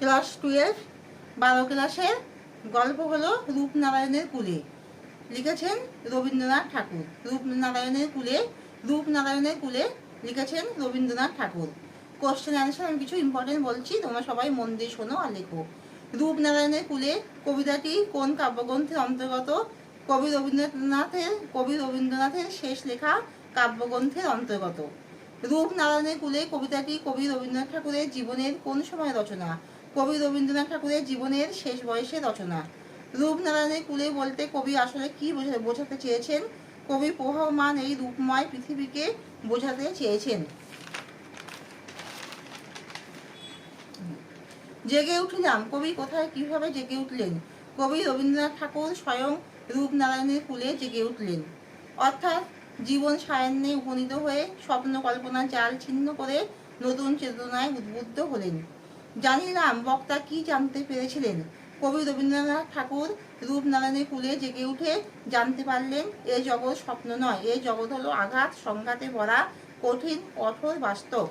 Class 12 12 ক্লাসের গল্প হলো রূপনারায়ণের কুলে। লিখেছেন রবীন্দ্রনাথ ঠাকুর। রূপনারায়ণের কুলে লিখেছেন রবীন্দ্রনাথ ঠাকুর। কোশ্চেন অ্যান্সার আমি কিছু ইম্পর্টেন্ট বলছি, তোমরা সবাই মন দিয়ে শোনো আর লেখো। রূপনারায়ণের কুলে কবিতাটি কোন কাব্যগ্রন্থের অন্তর্গত? কবি রবীন্দ্রনাথের শেষ লেখা কাব্যগ্রন্থের অন্তর্গত। রূপনারায়ণের কুলে কবিতাটি কবি রবীন্দ্রনাথ ঠাকুরের জীবনের কোন সময় রচনা? কবি রবীন্দ্রনাথ ঠাকুরের জীবনের শেষ বয়সে রচনা। রূপনারায়ণের কুলে বলতে কবি আসলে কি বোঝাতে চেয়েছেন? কবি প্রবাহমান এই রূপময় পৃথিবীকে বোঝাতে চেয়েছেন। জেগে উঠলাম, কবি কোথায় কিভাবে জেগে উঠলেন? কবি রবীন্দ্রনাথ ঠাকুর স্বয়ং রূপনারায়ণের কুলে জেগে উঠলেন, অর্থাৎ জীবন সায়ান্নে উপনীত হয়ে স্বপ্ন কল্পনা জাল ছিন্ন করে নতুন চেতনায় উদ্বুদ্ধ হলেন। জানিলাম বক্তা কি জানতে পেরেছিলেন? কবি রবীন্দ্রনাথ ঠাকুর রূপনারায়ণের কুলে জেগে উঠে জানতে পারলেন এ জগৎ স্বপ্ন নয়, এ জগৎ হলো আঘাত সংঘাতে ভরা কঠিন কঠোর বাস্তব।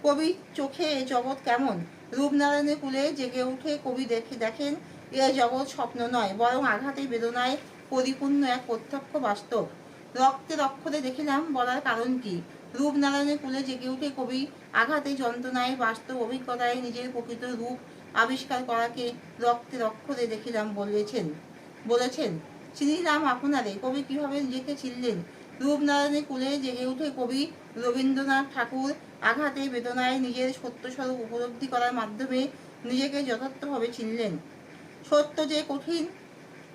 কবির চোখে এ জগৎ কেমন? রূপনারায়ণের কুলে জেগে উঠে কবি দেখেন এ জগৎ স্বপ্ন নয়, বরং আঘাতে বেদনায় পরিপূর্ণ এক প্রত্যক্ষ বাস্তব। রক্তে অক্ষরে দেখিলাম বলার কারণ কি? রূপনারায়ণের কুলে জেগে উঠে কবি আঘাতে যন্ত্রণায় বাস্তব অভিজ্ঞতায় নিজের প্রকৃত রূপ আবিষ্কার করাকে রক্তে অক্ষরে দেখিলাম বলেছেন। চিনিলাম আপনারে, কবি কিভাবে নিজেকে চিনলেন? রূপনারায়ণের কুলে জেগে উঠে কবি রবীন্দ্রনাথ ঠাকুর আঘাতে বেদনায় নিজের সত্যস্বরূপ উপলব্ধি করার মাধ্যমে নিজেকে যথার্থভাবে চিনলেন। সত্য যে কঠিন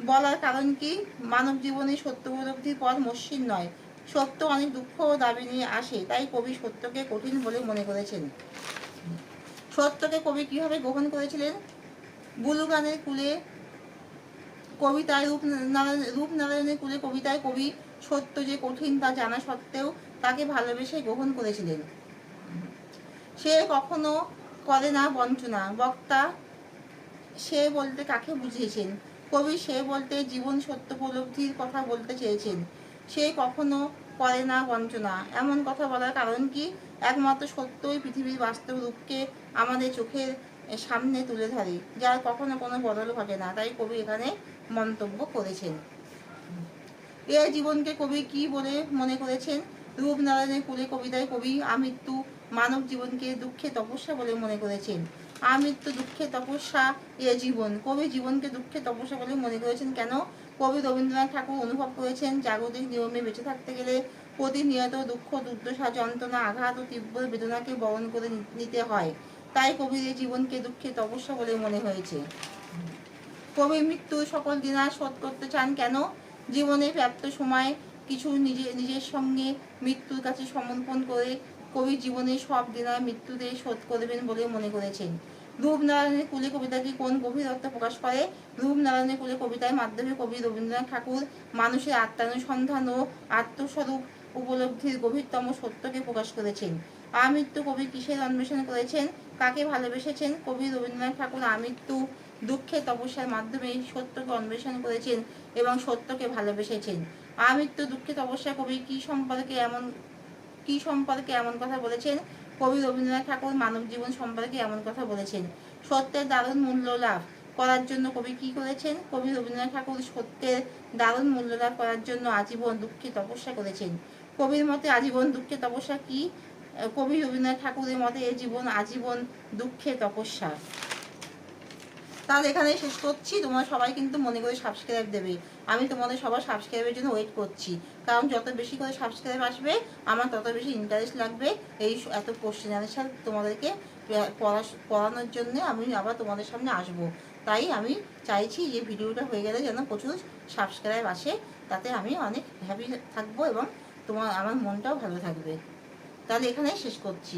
বলার কারণ কি? মানব জীবনে সত্য উপলব্ধির পথ মসৃণ নয়, সত্য অনেক দুঃখ ও দাবি নিয়ে আসে, তাই কবি সত্যকে কঠিন বলে মনে করেছেন। সত্যকে কবি কিভাবে গ্রহণ করেছিলেন? বুলুগানের কুলে কবিতায় রূপনারায়ণের কুলে কবিতায় কবি সত্য যে কঠিন তা জানা সত্ত্বেও তাকে ভালোবেসে গ্রহণ করেছিলেন। সে কখনো করে না বঞ্চনা। বক্তা সে বলতে কাকে বুঝিয়েছেন? কবি সে বলতে জীবন সত্য উপলব্ধির কথা বলতে চেয়েছেন। সে কখনো করে না বঞ্চনা, এমন কথা বলার কারণ কি? একমাত্র সত্যই পৃথিবীর বাস্তব রূপকে আমাদের চোখের সামনে তুলে ধরে, যার কখনো কোনো বদল ঘটে না, তাই কবি এখানে মন্তব্য করেছেন। এ জীবনকে কবি কি বলে মনে করেছেন? রূপনারায়ণের কুলে কবিতায় কবি আমৃত্যু মানব জীবনকে দুঃখে তপস্যা বলে মনে করেছেন। আমৃত্যু দুঃখে তপস্যা এ জীবন। কবি জীবনকে দুঃখে তপস্যা বলে মনে করেছেন কেন? কবি রবীন্দ্রনাথ ঠাকুর অনুভব করেছেন জাগতিক নিয়মে বেঁচে থাকতে গেলে প্রতিনিয়ত দুঃখ দুর্দশা যন্ত্রণা আঘাত ও তীব্র বেদনাকে বরণ করে নিতে হয়, তাই কবির এই জীবনকে দুঃখে তপস্যা বলে মনে হয়েছে। কবি মৃত্যু সকল দিনা শোধ করতে চান কেন? জীবনে প্রাপ্ত সময় কিছু নিজের সঙ্গে মৃত্যুর কাছে সমর্পণ করে কবি জীবনের সব দিনায় মৃত্যুতে শোধ করবেন বলে মনে করেছেন। রূপনারায়ণের কুলে কবিতাটি কোন গভীর অর্থ প্রকাশ করে? রূপনারায়ণের কুলে কবিতার মাধ্যমে কবি রবীন্দ্রনাথ ঠাকুর মানুষের আত্মানুসন্ধান ও আত্মস্বরূপ উপলব্ধির গভীরতম সত্যকে প্রকাশ করেছেন। আমৃত্যু কবি কিসের অন্বেষণ করেছেন? কাকে ভালোবেসেছেন? কবি রবীন্দ্রনাথ ঠাকুর আমৃত্যু দুঃখে তপস্যার মাধ্যমে সত্যকে অন্বেষণ করেছেন এবং সত্যকে ভালোবেসেছেন। আমৃত্যু দুঃখে তপস্যা কবি কি সম্পর্কে এমন কথা বলেছেন? কবি রবীন্দ্রনাথ ঠাকুর মানব জীবন সম্পর্কে এমন কথা বলেছেন। সত্যের দারুণ মূল্য লাভ করার জন্য কবি কি করেছেন? কবি রবীন্দ্রনাথ ঠাকুর সত্যের দারুণ মূল্য লাভ করার জন্য আজীবন দুঃখে তপস্যা করেছেন। কবির মতে আজীবন দুঃখে তপস্যা কি? কবি রবীন্দ্রনাথ ঠাকুরের মতে এ জীবন আজীবন দুঃখে তপস্যা। তাহলে এখানে শেষ করছি। তোমরা সবাই কিন্তু মনে করে সাবস্ক্রাইব দেবে। আমি তোমাদের সবার সাবস্ক্রাইবের জন্য ওয়েট করছি, কারণ যত বেশি করে সাবস্ক্রাইব আসবে আমার তত বেশি ইন্টারেস্ট লাগবে এই এত কোশ্চেন অ্যান্সার তোমাদেরকে পড়ানোর জন্য আমি আবার তোমাদের সামনে আসব। তাই আমি চাইছি যে ভিডিওটা হয়ে গেলে যেন প্রচুর সাবস্ক্রাইব আসে, তাতে আমি অনেক হ্যাপি থাকবো এবং আমার মনটাও ভালো থাকবে। তাহলে এখানে শেষ করছি।